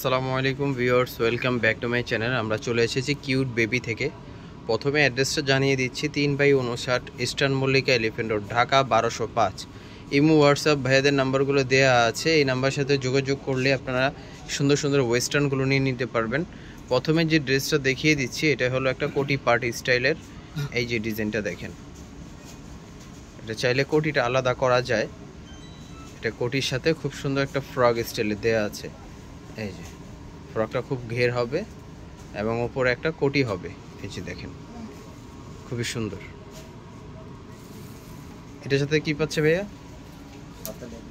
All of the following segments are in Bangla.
আসসালামু আলাইকুম viewers, welcome back to my channel. আমরা চলে এসেছি কিউট বেবি থেকে। প্রথমে অ্যাড্রেসটা জানিয়ে দিচ্ছি, 3/59 eastern Mallika elephant road, Dhaka 1205। Imo WhatsApp ভাইয়াদের নাম্বারগুলো দেওয়া আছে। এই নাম্বার সাথে যোগাযোগ করলে আপনারা সুন্দর সুন্দর ওয়েস্টার্নগুলো নিয়ে নিতে পারবেন। প্রথমে যে ড্রেসটা দেখিয়ে দিচ্ছি, এটা হলো একটা কোটি পার্টি স্টাইলের। এই যে ডিজাইনটা দেখেন, এটা চাইলে কোটিটা আলাদা করা যায়। এটা কোটির সাথে খুব সুন্দর একটা ফ্রক স্টাইলে দেওয়া আছে। এই যে ফ্রকটা খুব ঘের হবে এবং ওপরে একটা কোটি হবে। এই যে দেখেন, খুবই সুন্দর। এটার সাথে কি পাচ্ছে ভাইয়া?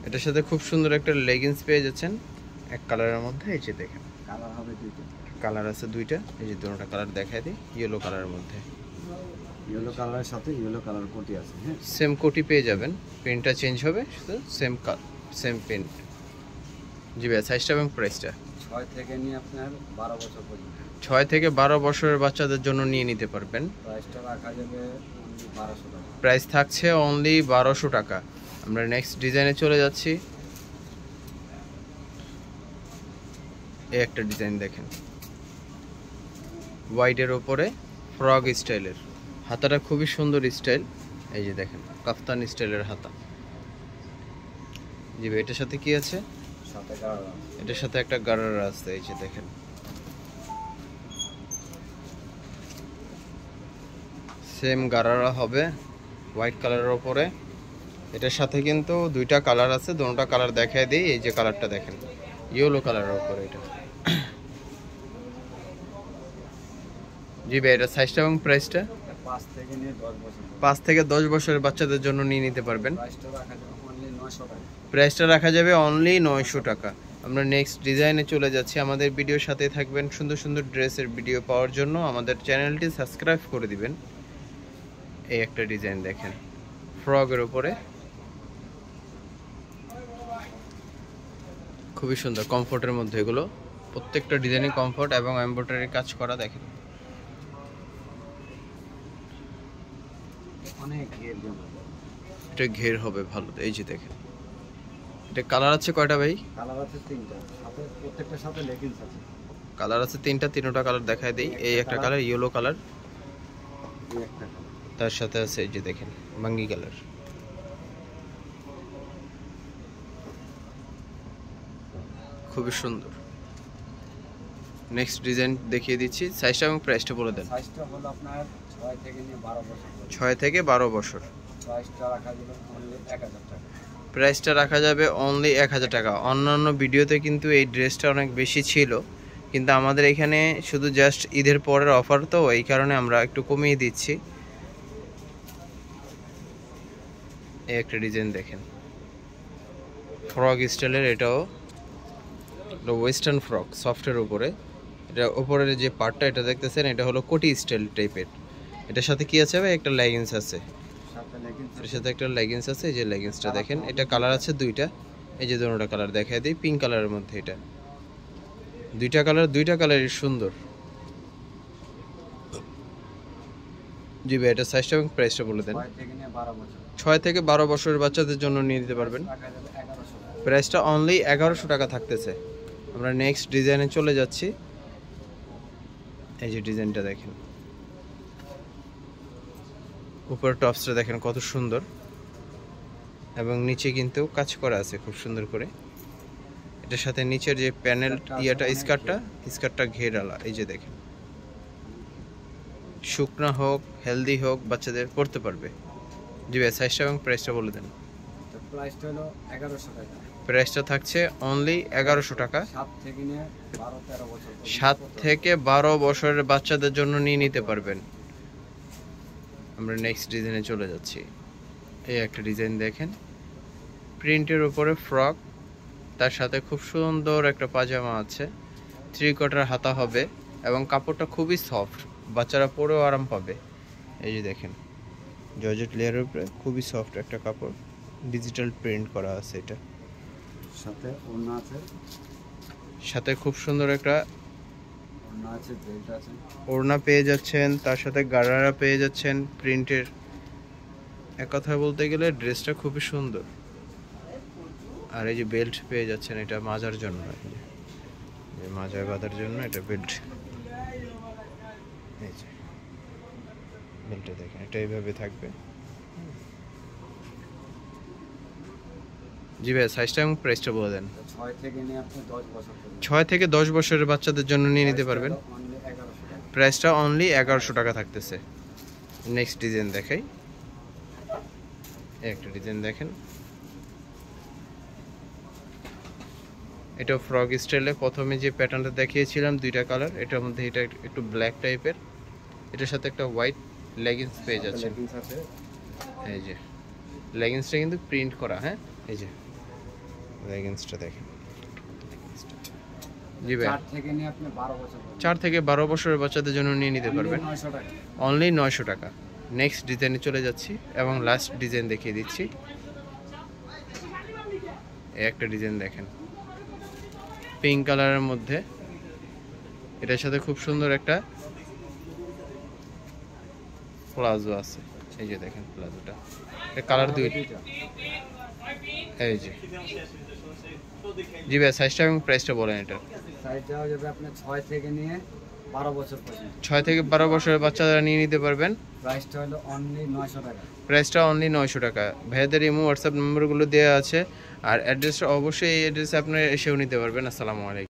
এটার সাথে খুব সুন্দর একটা লেগিংস পেয়ে যাচ্ছেন এক কালারের মধ্যে। এই যে দেখেন, কালার হবে দুইটা, কালার আছে দুইটা। এই যে দুটোটা কালার দেখাই দিই। ইয়েলো কালারের মধ্যে, ইয়েলো কালারের সাথে ইয়েলো কালার কোটি আছে। হ্যাঁ, সেম কোটি পেয়ে যাবেন, প্রিন্টটা চেঞ্জ হবে, শুধু সেম প্রিন্ট। জি ভাইয়া, সাইজটা এবং প্রাইসটা? 6 থেকে নিয়ে আপনার 12 বছর পর্যন্ত। 6 থেকে 12 বছরের বাচ্চাদের জন্য নিয়ে নিতে পারবেন। প্রাইসটা রাখা যাবে 1200 টাকা। প্রাইস থাকছে অনলি 1200 টাকা। আমরা নেক্সট ডিজাইনে চলে যাচ্ছি। এই একটা ডিজাইন দেখেন, হোয়াইটের ওপরে ফ্রক স্টাইলের, হাতাটা খুবই সুন্দর স্টাইল। এই যে দেখেন, কাফতান স্টাইলের হাতা। জি ভাই, এটার সাথে কি আছে? সাথে কালার আছে, এটার সাথে একটা গারারা আছে। এই যে দেখেন, সেম গারারা হবে হোয়াইট কালারের ওপরে। এটার সাথে কিন্তু দুইটা কালার আছে, দুটোটা কালার দেখায় দিই। এই যে কালারটা দেখেন, ইয়েলো কালারের ওপরে এটা। জি ভাই, এটা সাইজটা এবং প্রাইসটা? 5 থেকে নিয়ে 10 বছর। 5 থেকে 10 বছরের বাচ্চাদের জন্য নিয়ে নিতে পারবেন। প্রাইসটা রাখা যাবে অনলি 900 টাকা। প্রাইসটা রাখা যাবে অনলি 900 টাকা। আমরা নেক্সট ডিজাইনে চলে যাচ্ছি। আমাদের ভিডিওর সাথে থাকবেন। সুন্দর সুন্দর ড্রেসের ভিডিও পাওয়ার জন্য আমাদের চ্যানেলটি সাবস্ক্রাইব করে দিবেন। এই একটা ডিজাইন দেখেন, ফ্রকের উপরে, খুবই সুন্দর, কমফোর্টের মধ্যে। এগুলো প্রত্যেকটা ডিজাইনই কমফোর্ট এবং এমব্রয়ডারি কাজ করা। দেখেন, অনেক ঘের জমা। এটা ঘের হবে ভালো। এই যে দেখেন, এটা কালার আছে কয়টা ভাই? কালার আছে 3টা, সাথে প্রত্যেকটার সাথে লেগিংস আছে। কালার আছে 3টা, তিনটা কালার দেখায় দেই। এই একটা কালার ইয়েলো কালার, এই একটা কালার, তার সাথে আছে এই যে দেখেন বাঙ্গি কালার। খুবই সুন্দর। নেক্সট ডিজাইন দেখিয়ে দিচ্ছি। সাইজটা এবং প্রাইসটা বলে দেন। সাইজটা হলো আপনার 6 থেকে নিয়ে 12 বছর পর্যন্ত। 6 থেকে 12 বছর। প্রাইসটা রাখা যাবে অনলি 1000 টাকা। প্রাইসটা রাখা যাবে অনলি 1000 টাকা। অন্যান্য ভিডিওতে কিন্তু এই ড্রেসটা অনেক বেশি ছিল, কিন্তু আমাদের এখানে শুধু জাস্ট ঈদের পরের অফার, তো এই কারণে আমরা একটু কমিয়ে দিচ্ছি। এই একটা ডিজাইন দেখেন, ফ্রক স্টাইলের। এটাও ওয়েস্টার্ন ফ্রক, সফটের উপরে। এটা উপরের যে পার্টটা এটা দেখতেছেন, এটা হলো কোটি স্টাইল টাইপের। এটার সাথে কি আছে ভাই? একটা লেগিংস আছে। সাথে লেগিংস এর সাথে একটা লেগিংস আছে। এই যে লেগিংসটা দেখেন, এটা কালার আছে দুইটা। এই যে দুটোটা কালার দেখায় দিই, পিঙ্ক কালারের মধ্যে। এটা দুইটা কালারই সুন্দর। জি ভাই, এটা সাইজটা এবং প্রাইসটা বলে দেন। 6 থেকে নিয়ে 12 বছর। 6 থেকে 12 বছরের বাচ্চাদের জন্য নিয়ে নিতে পারবেন। রাখা যাবে 1100 টাকা। প্রাইসটা অনলি 1100 টাকা থাকতেছে। আমরা নেক্সট ডিজাইনে চলে যাচ্ছি। এই যে ডিজাইনটা দেখেন, উপর টপসটা দেখেন কত সুন্দর, এবং নিচে কিন্তু কাজ করা আছে খুব সুন্দর করে। এটার সাথে নিচের যে প্যানেল স্কার্টটা ঘেরালা। এই যে দেখেন, শুকনা হোক হেলদি হোক বাচ্চাদের পরতে পারবে। জি ভাই, সাইজটা এবং প্রাইসটা বলে দেন। তো প্রাইসটা হলো 1100 টাকা। প্রাইসটা থাকছে অনলি 1100 টাকা। 7 থেকে নিয়ে 12-13 বছর পর্যন্ত। 7 থেকে 12 বছরের বাচ্চাদের জন্য নিয়ে নিতে পারবেন। আমরা নেক্সট ডিজাইনে চলে যাচ্ছি। এই একটা ডিজাইন দেখেন, প্রিন্টের উপরে ফ্রক, তার সাথে খুব সুন্দর একটা পাজামা আছে। 3/4 হাতা হবে এবং কাপড়টা খুবই সফট, বাচ্চারা পরেও আরাম পাবে। এই যে দেখেন, জর্জেট লেয়ারের উপরে খুবই সফট একটা কাপড়, ডিজিটাল প্রিন্ট করা আছে। এটা সাথে ওড়না আছে, সাথে খুব সুন্দর একটা ওড়না আছে, বেল্ট আছে। ওড়না পেয়ে যাচ্ছেন, তার সাথে গারারা পেয়ে যাচ্ছেন প্রিন্টের। এক কথায় বলতে গেলে ড্রেসটা খুবই সুন্দর। আর এই যে বেল্ট পেয়ে যাচ্ছেন, এটা মাজার জন্য। এই মাজায় বাঁধার জন্য এটা বেল্ট, এই যে বেল্টে দেখেন এটা এইভাবে থাকবে। জি ভাই, সাইজটা এবং প্রাইসটা বলে দেন। 6 থেকে নিয়ে আপনি 10 বছর পর্যন্ত। 6 থেকে 10 বছরের বাচ্চাদের জন্য নিয়ে নিতে পারবেন। অনলি 1100 টাকা। প্রাইসটা অনলি 1100 টাকা থাকতেছে। নেক্সট ডিজাইন দেখাই, একটা ডিজাইন দেখেন, এটা ফ্রক স্টাইলে। প্রথমে যে প্যাটার্নটা দেখিয়েছিলাম দুইটা কালার, এটার মধ্যে এটা একটু ব্ল্যাক টাইপের, এটার সাথে একটা হোয়াইট লেগিংস পেয়ে যাচ্ছেন। লেগিংস আছে। এই যে লেগিংসটা কিন্তু প্রিন্ট করা, হ্যাঁ এই যে লেগিংসটা দেখেন। জি ভাই, 4 থেকে নিয়ে আপনি 12 বছর পর্যন্ত। 4 থেকে 12 বছরের বাচ্চাদের জন্য নিয়ে নিতে পারবেন 900 টাকা। অনলি 900 টাকা। নেক্সট ডিজাইনে চলে যাচ্ছি এবং লাস্ট ডিজাইন দেখিয়ে দিচ্ছি। এই একটা ডিজাইন দেখেন পিঙ্ক কালারের মধ্যে, এটার সাথে খুব সুন্দর একটা প্লাজো আছে। এই যে দেখেন প্লাজোটা, এটা কালার দুই। এই যে জি ভাই, সাইজটা এবং প্রাইসটা বলেন এটা। সাইজটা হয়ে যাবে আপনার 6 থেকে নিয়ে 12 বছর পর্যন্ত। 6 থেকে 12 বছরের বাচ্চারা নিয়ে নিতে পারবেন। প্রাইসটা হলো অনলি 900 টাকা। প্রাইসটা অনলি 900 টাকা। ভাইয়াদের ইমো হোয়াটসঅ্যাপ নম্বরগুলো দেওয়া আছে, আর অ্যাড্রেসটা অবশ্যই এই অ্যাড্রেসে আপনারা এসেও নিতে পারবেন। আসসালামু আলাইকুম।